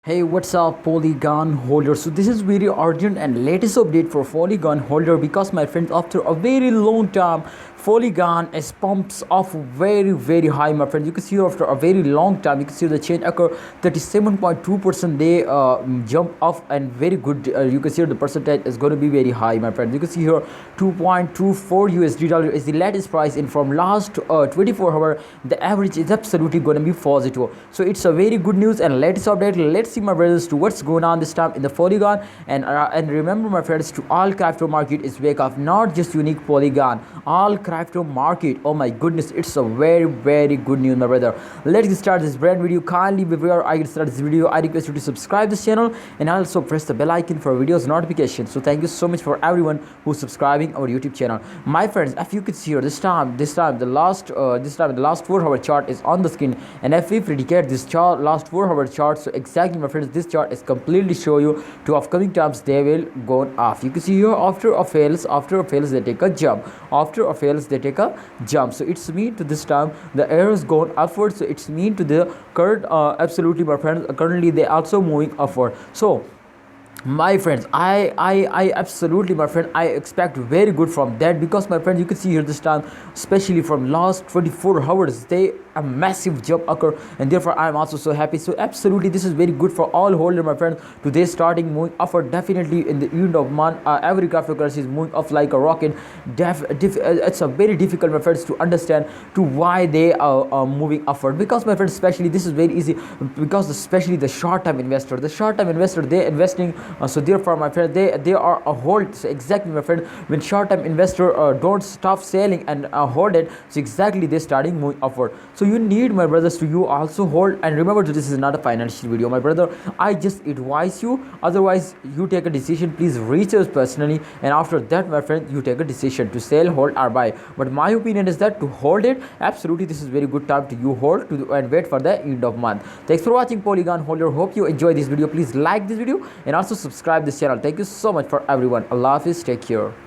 Hey, what's up, Polygon holder? So this is very urgent and latest update for Polygon holder because my friends, after a very long time, Polygon is pumps off very high, my friends. You can see after a very long time, you can see the change occur 37.2%. They jump off and very good. You can see the percentage is going to be very high, my friends. You can see here 2.24 USD dollar is the latest price in from last 24 hour. The average is absolutely going to be positive. So it's a very good news and latest update. Let's see, my brothers, to what's going on this time in the Polygon. And remember, my friends, to all crypto market is wake up, not just unique Polygon, all crypto market. Oh my goodness, it's a very good news, my brother. Let's get started this brand video. Kindly before I get started this video, I request you to subscribe this channel and also press the bell icon for videos notifications. So thank you so much for everyone who's subscribing our YouTube channel, my friends. If you could see here, this time the last 4-hour chart is on the screen, and if we predicate this chart, last 4-hour chart, so exactly, my friends, this chart is completely show you to upcoming times they will go off. You can see here after a fails they take a jump, after a fails they take a jump. So it's mean to this time the arrows gone upward, so it's mean to the current absolutely, my friends, currently they also moving upward. So my friends, I absolutely, my friend, I expect very good from that because, my friends, you can see here this time, especially from last 24 hours, they a massive jump occur, and therefore I am also so happy. So absolutely, this is very good for all holder, my friends. Today starting moving upward, definitely in the end of month, every cryptocurrency is moving up like a rocket. It's a very difficult, my friends, to understand to why they are moving upward, because, my friends, especially this is very easy because especially the short-term investor, they investing. So therefore, my friend, they are a hold. So exactly, my friend, when short-term investor don't stop selling and hold it, so exactly they starting moving upward. So you need, my brothers, to you also hold. And remember, this is not a financial video, my brother. I just advise you, otherwise you take a decision. Please reach us personally, and after that, my friend, you take a decision to sell, hold, or buy. But my opinion is that to hold it, absolutely, this is very good time to you hold to and wait for the end of month. Thanks for watching, Polygon holder. Hope you enjoy this video. Please like this video and also subscribe this channel. Thank you so much for everyone. Allah Hafiz, take care.